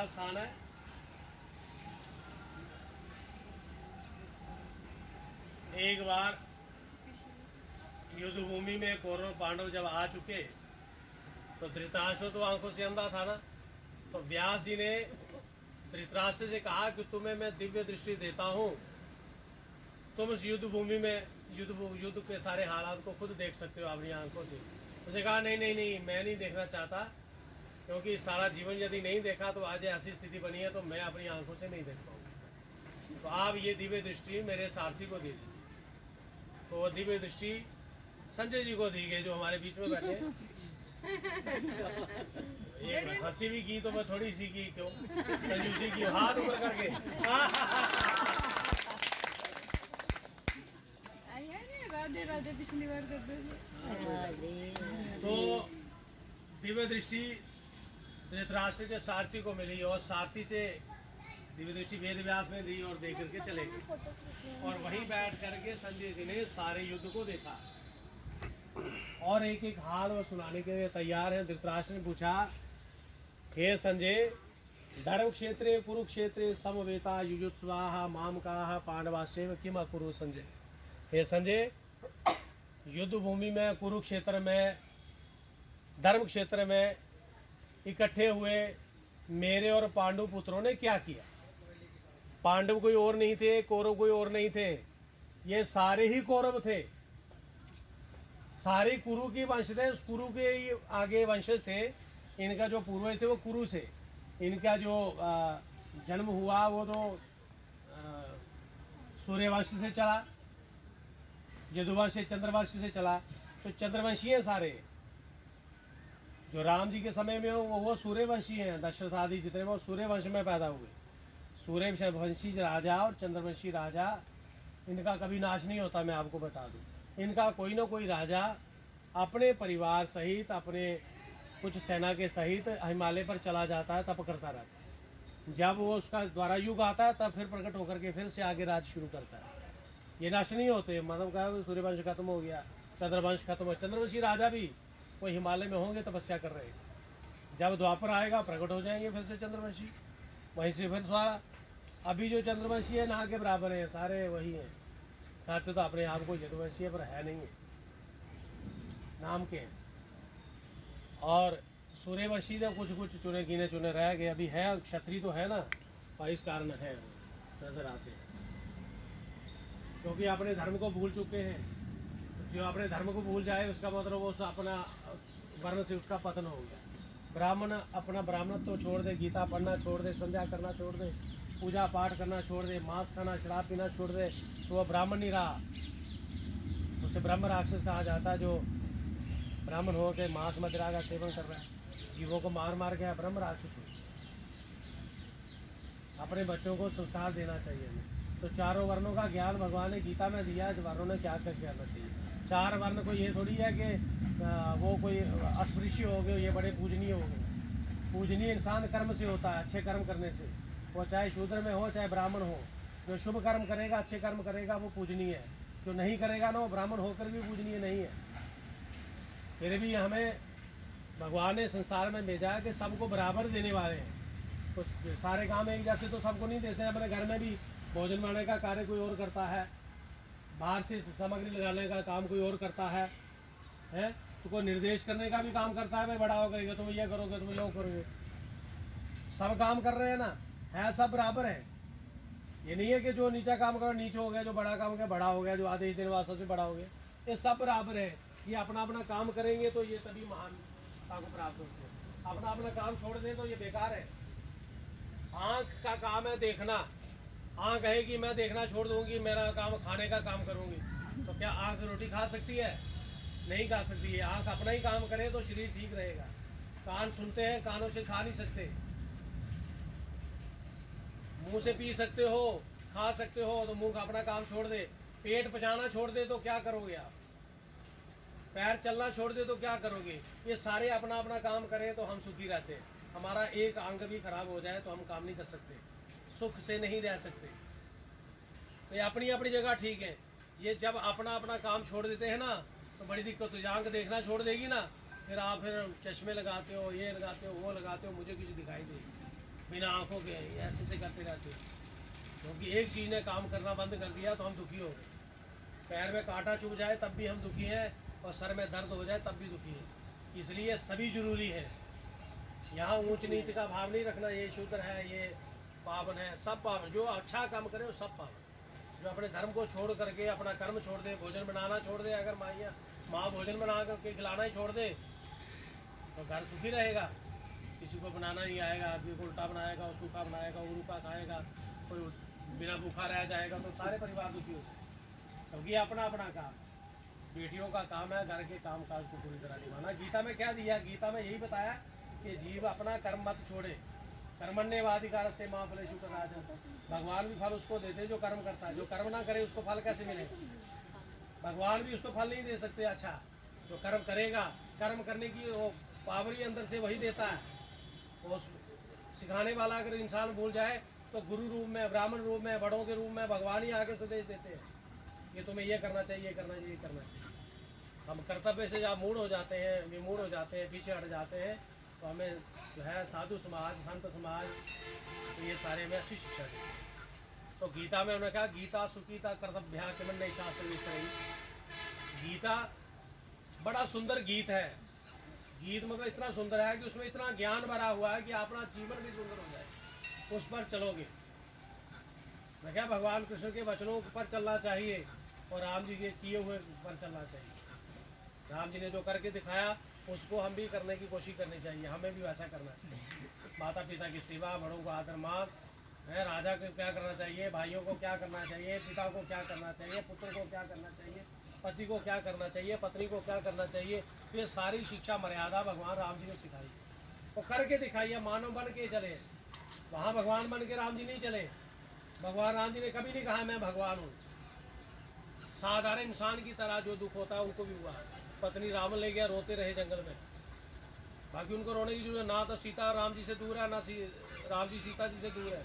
का स्थान है। एक बार युद्ध भूमि में कौरव पांडव जब आ चुके तो धृतराष्ट्र तो आंखों से अंधा था ना, तो व्यास जी ने धृतराष्ट्र से कहा कि तुम्हें मैं दिव्य दृष्टि देता हूँ, तुम इस युद्ध भूमि में युद्ध के सारे हालात को खुद देख सकते हो अपनी आंखों से। उसने कहा नहीं नहीं नहीं, मैं नहीं देखना चाहता, क्योंकि सारा जीवन यदि नहीं देखा तो आज ऐसी स्थिति बनी है तो मैं अपनी आंखों से नहीं देख पाऊंगा। तो आप ये दिव्य दृष्टि मेरे सारथी को दे दीजिए। तो वो दिव्य दृष्टि संजय जी को दी गई, जो हमारे बीच में बैठे हैं। एक हंसी भी की तो मैं थोड़ी सी की, क्यों कंजूसी की, हाथ ऊपर करके। राधे राधे पिछली बार करते थे। तो दिव्य दृष्टि धृतराष्ट्र के सारथी को मिली और सारथी से दिव्य दृष्टि वेद व्यास ने दी और देख करके चले गए। और वहीं बैठ करके संजय जी ने सारे युद्ध को देखा और एक एक हाल वो सुनाने के लिए तैयार है। धृतराष्ट्र ने पूछा, हे संजय, धर्म क्षेत्रे कुरुक्षेत्रे समवेता युजुत्स्वाहा मामकाः पांडवास्यैव किम अकुरु। संजय, हे संजय, युद्ध भूमि में कुरुक्षेत्र में धर्म क्षेत्र में इकट्ठे हुए मेरे और पांडु पुत्रों ने क्या किया। पांडव कोई और नहीं थे, कौरव कोई और नहीं थे, ये सारे ही कौरव थे, सारे कुरु की वंश थे। उस कुरु के ही आगे वंशज थे, इनका जो पूर्वज थे वो कुरु से। इनका जो जन्म हुआ वो तो सूर्यवंश से चला, यदुवंश से चंद्रवंश से चला, तो चंद्रवंशी हैं सारे। जो राम जी के समय में वो सूर्यवंशी हैं, दशरथ आदि जितने वो सूर्यवंश में पैदा हुए। सूर्यवंशी राजा और चंद्रवंशी राजा, इनका कभी नाश नहीं होता। मैं आपको बता दूं, इनका कोई ना कोई राजा अपने परिवार सहित, अपने कुछ सेना के सहित हिमालय पर चला जाता है, तप करता रहता है। जब वो उसका द्वारा युग आता है तब फिर प्रकट होकर के फिर से आगे राज शुरू करता है। ये नष्ट नहीं होते। मतलब क्या, सूर्यवंश खत्म हो गया, चंद्रवंश खत्म हो, चंद्रवंशी राजा भी वो हिमालय में होंगे, तपस्या कर रहे हैं। जब द्वापर आएगा प्रकट हो जाएंगे फिर से चंद्रवंशी, वहीं से फिर सारा। अभी जो चंद्रवंशी है ना के बराबर है, सारे वही हैं। कहते तो अपने आप को यदुवंशी है पर है नहीं है, नाम के हैं। और सूर्यवंशी ने कुछ कुछ चुने गिने चुने रह गए, अभी है क्षत्रिय तो है ना, और इस कारण है नजर आते हैं, क्योंकि अपने धर्म को भूल चुके हैं। जो अपने धर्म को भूल जाए उसका मतलब वो अपना वर्ण से उसका पतन हो गया। ब्राह्मण अपना ब्राह्मणत्व तो छोड़ दे, गीता पढ़ना छोड़ दे, संध्या करना छोड़ दे, पूजा पाठ करना छोड़ दे, मांस खाना शराब पीना छोड़ दे, तो वह ब्राह्मण नहीं रहा। उसे ब्रह्म राक्षस कहा जाता है। जो ब्राह्मण हो के मांस मदिरा का सेवन कर रहा है, जीवों को मार मार के ब्रह्म राक्षस हो। अपने बच्चों को संस्कार देना चाहिए। तो चारों वर्णों का ज्ञान भगवान ने गीता में दिया है, वर्णों ने क्या क्या करना चाहिए। चार वर्ण को ये थोड़ी है कि वो कोई अस्पृश्य हो गए, ये बड़े पूजनीय हो गए। पूजनीय इंसान कर्म से होता है, अच्छे कर्म करने से। वो चाहे शूद्र में हो चाहे ब्राह्मण हो, जो शुभ कर्म करेगा, अच्छे कर्म करेगा, वो पूजनीय है। जो नहीं करेगा ना, वो ब्राह्मण होकर भी पूजनीय नहीं है। फिर भी हमें भगवान ने संसार में भेजा है कि सबको बराबर देने वाले हैं। कुछ सारे काम एक जैसे तो सबको नहीं देते हैं। अपने घर में भी भोजन बनाने का कार्य कोई और करता है, बाहर से सामग्री लगाने का काम कोई और करता है, तो कोई निर्देश करने का भी काम करता है, भाई बड़ा हो करेगा तुम ये करोगे, तुम यो करोगे। सब काम कर रहे हैं ना, है सब बराबर है। ये नहीं है कि जो नीचा काम करो नीचे हो गया, जो बड़ा काम कर बड़ा हो गया, जो आदेश देने वाला सबसे बड़ा हो गया। ये सब बराबर है। ये अपना अपना काम करेंगे तो ये तभी महानता को प्राप्त होते हैं। अपना अपना काम छोड़ दें तो ये बेकार है। आँख का काम है देखना। आँख कहेगी मैं देखना छोड़ दूंगी, मेरा काम खाने का काम करूंगी, तो क्या आँख रोटी खा सकती है? नहीं खा सकती है। आँख अपना ही काम करे तो शरीर ठीक रहेगा। कान सुनते हैं, कानों से खा नहीं सकते। मुंह से पी सकते हो, खा सकते हो, तो मुंह का अपना काम छोड़ दे। पेट पचाना छोड़ दे तो क्या करोगे आप? पैर चलना छोड़ दे तो क्या करोगे? ये सारे अपना अपना काम करें तो हम सुखी रहते हैं। हमारा एक अंग भी खराब हो जाए तो हम काम नहीं कर सकते, सुख से नहीं रह सकते। तो ये अपनी अपनी जगह ठीक है। ये जब अपना अपना काम छोड़ देते हैं ना तो बड़ी दिक्कत हो जाए। आंख देखना छोड़ देगी ना, फिर आप फिर चश्मे लगाते हो, ये लगाते हो, वो लगाते हो, मुझे कुछ दिखाई देगी। बिना आंखों के ऐसे ऐसे करते रहते हैं। क्योंकि एक चीज़ ने काम करना बंद कर दिया तो हम दुखी हो गए। पैर में कांटा चुभ जाए तब भी हम दुखी हैं, और सर में दर्द हो जाए तब भी दुखी हैं। इसलिए सभी जरूरी है। यहाँ ऊंच नीच का भाव नहीं रखना, ये शूद्र है, ये पावन है। सब पावन, जो अच्छा काम करे वो सब पावन। जो अपने धर्म को छोड़ करके अपना कर्म छोड़ दे, भोजन बनाना छोड़ दे, अगर माँ भोजन बना करके खिलाना ही छोड़ दे तो घर सुखी रहेगा। किसी को बनाना नहीं आएगा, आदमी को उल्टा बनाएगा, और सूखा बनाएगा, और रूखा खाएगा, कोई बिना भूखा रह जाएगा, तो सारे परिवार दुखी होते हैं। क्योंकि अपना अपना काम, बेटियों का काम है घर के काम काज को पूरी तरह निभाना। गीता में क्या दिया? गीता में यही बताया कि जीव अपना कर्म मत छोड़े, कर्मण्येवाधिकार से माँ फलेषु कदाचन। भगवान भी फल उसको देते जो कर्म करता है। जो कर्म ना करे उसको फल कैसे मिलेगा? भगवान भी उसको फल नहीं दे सकते। अच्छा, जो कर्म करेगा, कर्म करने की वो पावर ही अंदर से वही देता है। वो सिखाने वाला अगर इंसान भूल जाए तो गुरु रूप में, ब्राह्मण रूप में, बड़ों के रूप में भगवान ही आके संदेश देते हैं कि तुम्हें ये करना चाहिए, ये करना चाहिए, ये करना चाहिए। हम कर्तव्य से जब मूड हो जाते हैं, विमूढ़ हो जाते हैं, पीछे हट जाते हैं, तो हमें जो है साधु समाज, संत समाज, तो ये सारे में अच्छी शिक्षा देते हैं। तो गीता में उन्होंने कहा गीता सुकीता कर्तव्या किमन्य शास्त्र विषय। गीता बड़ा सुंदर गीत है। गीत मतलब इतना सुंदर है कि उसमें इतना ज्ञान भरा हुआ है कि अपना जीवन भी सुंदर हो जाए उस पर चलोगे। मैं क्या, भगवान कृष्ण के वचनों पर चलना चाहिए और राम जी के किए हुए पर चलना चाहिए। राम जी ने जो करके दिखाया उसको हम भी करने की कोशिश करनी चाहिए, हमें भी वैसा करना चाहिए। माता पिता की सेवा, बड़ों को आदर मान है, राजा को क्या करना चाहिए, भाइयों को क्या करना चाहिए, पिता को क्या करना चाहिए, पुत्र को क्या करना चाहिए, पति को क्या करना चाहिए, पत्नी को क्या करना चाहिए। तो ये सारी शिक्षा मर्यादा भगवान राम जी ने सिखाई और करके दिखाई है। मानव बन के चले, वहाँ भगवान बन के राम जी नहीं चले। भगवान राम जी ने कभी नहीं कहा मैं भगवान हूँ। साधारण इंसान की तरह जो दुख होता है उनको भी हुआ। पत्नी रावण ले गया, रोते रहे जंगल में, बाकी उनको रोने की जरूरत ना। तो सीता राम जी से दूर है, ना राम जी सीता जी से दूर है,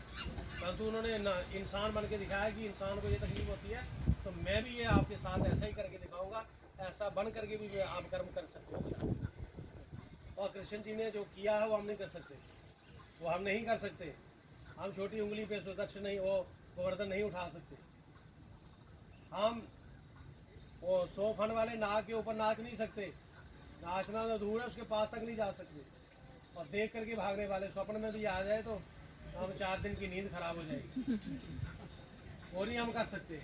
परंतु उन्होंने इंसान बन के दिखाया कि इंसान को ये तकलीफ होती है, तो मैं भी ये आपके साथ ऐसा ही करके दिखाऊंगा। ऐसा बन करके भी आप कर्म कर सकते हो। अच्छा, और कृष्ण जी ने जो किया है वो हम नहीं कर सकते, वो हम नहीं कर सकते। हम छोटी उंगली पे सुदर्शन नहीं, वो गोवर्धन नहीं उठा सकते। हम वो 100 फन वाले नाग के ऊपर नाच नहीं सकते। नाचना तो दूर है, उसके पास तक नहीं जा सकते। और देख करके भागने वाले स्वप्न में भी आ जाए तो हम 4 दिन की नींद खराब हो जाएगी। वो नहीं हम कर सकते।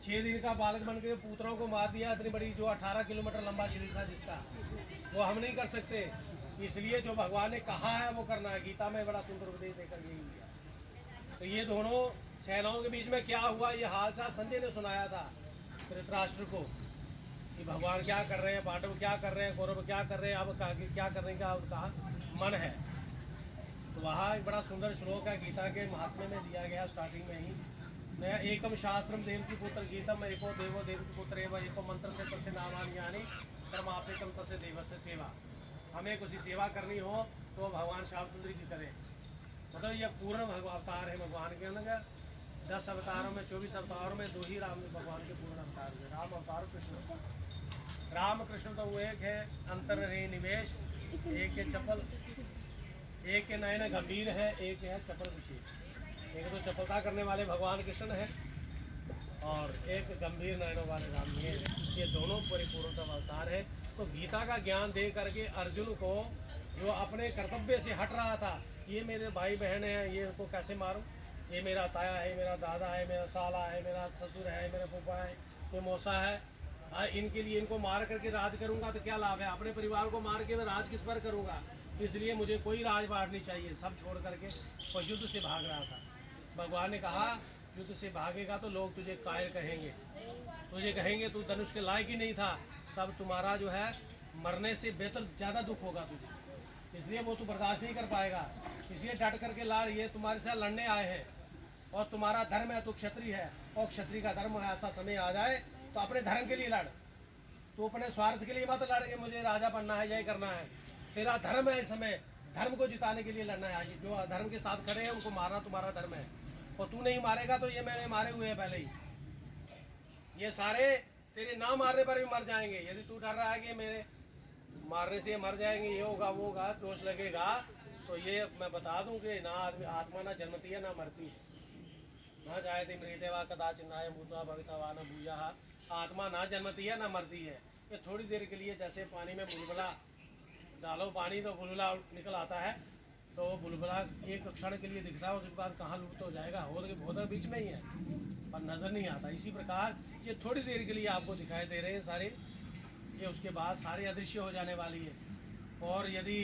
6 दिन का बालक बन के पुत्रों को मार दिया, इतनी बड़ी जो 18 किलोमीटर लंबा शरीर था जिसका, वो हम नहीं कर सकते। इसलिए जो भगवान ने कहा है वो करना है। गीता में बड़ा सुंदर उपदेश देकर यही दिया। तो ये दोनों सेनाओं के बीच में क्या हुआ, ये हालचाल संजय ने सुनाया था धृतराष्ट्र को कि भगवान क्या कर रहे हैं, पांडव क्या कर रहे हैं, कौरव क्या कर रहे हैं, अब क्या करने का उनका मन है। तो वहाँ एक बड़ा सुंदर श्लोक है गीता के महात्म्य में दिया गया स्टार्टिंग में ही। मैं एकम शास्त्रम देवकी पुत्र गीतम एको देवो देवकी पुत्र एवं एको मंत्र से तस्य नामानि यानी कर्मापेकम तस्य देव से सेवा। हमें कुछ सेवा करनी हो तो भगवान श्याम सुंदर की करें। मतलब यह पूर्ण अवतार है भगवान के अंदर। 10 अवतारों में 24 अवतारों में 2 ही राम भगवान के पूर्ण अवतार हुए, राम अवतार कृष्ण। राम कृष्ण तो वो एक है अंतर रहे निवेश, एक है चपल, एक के नयन गंभीर है, एक है चपल विशेष। एक तो चपलता करने वाले भगवान कृष्ण है और एक गंभीर नयनों वाले राम जी हैं। ये दोनों परिपूर्णतम अवतार है। तो गीता का ज्ञान दे करके अर्जुन को, जो अपने कर्तव्य से हट रहा था, ये मेरे भाई बहन हैं, ये इनको कैसे मारूं, ये मेरा ताया है, मेरा दादा है, मेरा साला है, मेरा ससुर है, मेरा फूफा है, ये मौसा है, इनके लिए इनको मार करके राज करूंगा तो क्या लाभ है। अपने परिवार को मार के मैं राज किस पर करूंगा। इसलिए मुझे कोई राजपाट नहीं चाहिए। सब छोड़ करके वो युद्ध से भाग रहा था। भगवान ने कहा युद्ध से भागेगा तो लोग तुझे कायर कहेंगे, तुझे कहेंगे तू धनुष के लायक ही नहीं था, तब तुम्हारा जो है मरने से बेहतर ज़्यादा दुख होगा तुझे। इसलिए वो तू बर्दाश्त नहीं कर पाएगा। इसलिए डट करके लड़, ये तुम्हारे साथ लड़ने आए हैं और तुम्हारा धर्म है, तू क्षत्रिय है और क्षत्रिय का धर्म है। ऐसा समय आ जाए तो अपने धर्म के लिए लड़, तू अपने स्वार्थ के लिए मत लड़ के मुझे राजा बनना है, यही करना है। तेरा धर्म है, इस समय धर्म को जिताने के लिए लड़ना है। आज जो धर्म के साथ खड़े हैं उनको मारना तुम्हारा धर्म है, और तू नहीं मारेगा तो ये मैंने मारे हुए हैं पहले ही। ये सारे तेरे ना मारने पर भी मर जाएंगे। यदि तू डर रहा है कि मेरे मारने से मर जाएंगे, ये होगा वो होगा, दोष लगेगा, तो ये मैं बता दूं कि ना आदमी आत्मा ना जन्मती है ना मरती है। ना जायते मृते वा कदाचित् नायं भूत्वा भविता वा न भूयः। आत्मा ना जन्मती है ना मरती है। ये थोड़ी देर के लिए जैसे पानी में बुलबुला डालो पानी तो बुलबुला निकल आता है, तो वो बुलबुला एक क्षण के लिए दिखता है, उसके बाद कहाँ लुप्त हो जाएगा, हो तो बीच में ही है पर नज़र नहीं आता। इसी प्रकार ये थोड़ी देर के लिए आपको दिखाई दे रहे हैं सारे, ये उसके बाद सारे अदृश्य हो जाने वाली है। और यदि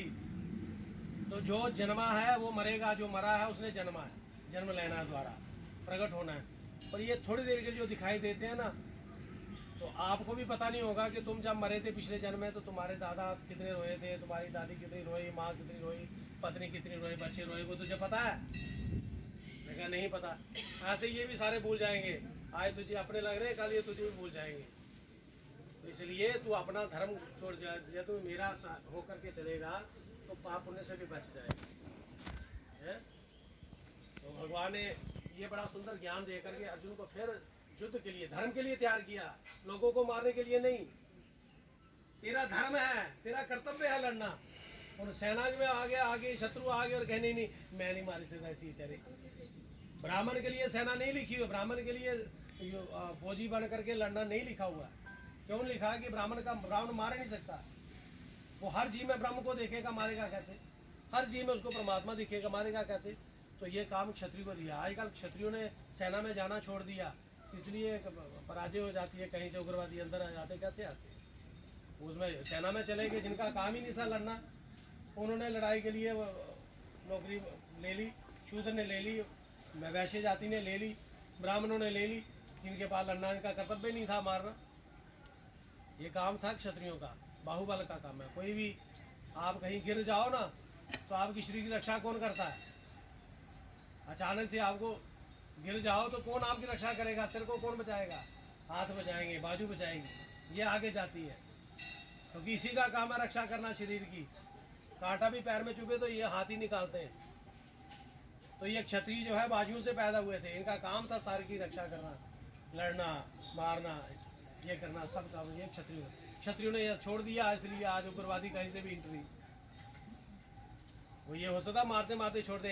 तो जो जन्मा है वो मरेगा, जो मरा है उसने जन्मा है, जन्म लेना द्वारा प्रकट होना है। पर ये थोड़ी देर के जो दिखाई देते हैं ना, तो आपको भी पता नहीं होगा कि तुम जब मरे थे पिछले जन्म में तो तुम्हारे दादा कितने रोए थे, तुम्हारी दादी कितनी रोई, माँ कितनी रोई, पत्नी कितनी रोई, बच्चे रोए, वो तुझे पता है? लेकिन नहीं पता। ऐसे ये भी सारे भूल जाएंगे। आज तुझे अपने लग रहे हैं, कल ये तुझे भी भूल जाएंगे। तो इसलिए तू अपना धर्म छोड़ जा, जब तू मेरा होकर के चलेगा तो पाप पुण्य से भी बच जाएगा है? तो भगवान ने ये बड़ा सुंदर ज्ञान दे करके अर्जुन को फिर युद्ध के लिए, धर्म के लिए तैयार किया, लोगों को मारने के लिए नहीं। तेरा धर्म है, तेरा कर्तव्य है लड़ना। और सेना में आगे शत्रु आ गए और कहे नहीं मैं नहीं मारी सकता, ऐसी चले। ब्राह्मण के लिए सेना नहीं लिखी हुई, ब्राह्मण के लिए फौजी बन करके लड़ना नहीं लिखा हुआ। क्यों लिखा कि ब्राह्मण मार नहीं सकता। वो हर जीव में ब्रह्म को देखेगा, मारेगा कैसे? हर जीव में उसको परमात्मा दिखेगा, मारेगा कैसे? तो ये काम क्षत्रिय को दिया। आजकल क्षत्रियों ने सेना में जाना छोड़ दिया, इसलिए पराजय हो जाती है। कहीं से उग्रवादी अंदर आ जाते, कैसे आते? उसमें सेना में चले गए जिनका काम ही नहीं था लड़ना, उन्होंने लड़ाई के लिए नौकरी ले ली, शूद्र ने ले ली, वैश्य जाति ने ले ली, ब्राह्मणों ने ले ली, जिनके पास लड़ना इनका कर्तव्य नहीं था मारना। ये काम था क्षत्रियों का, बाहुबल का काम है। कोई भी आप कहीं गिर जाओ ना, तो आपकी शरीर की रक्षा कौन करता है? अचानक से आपको गिर जाओ तो कौन आपकी रक्षा करेगा? सिर को कौन बचाएगा? हाथ बचाएंगे, बाजू बचाएंगे, ये आगे जाती है। क्योंकि तो इसी का काम है रक्षा करना शरीर की। कांटा भी पैर में चुभे तो ये हाथ ही निकालते हैं। तो ये क्षत्रिय जो है बाजुओं से पैदा हुए थे, इनका काम था सारी की रक्षा करना, लड़ना, मारना, ये करना, सब काम ये क्षत्रियों ने यह छोड़ दिया। इसलिए आज उग्रवादी कहीं से भी एंट्री, वो ये होता था मारते मारते छोड़ दे।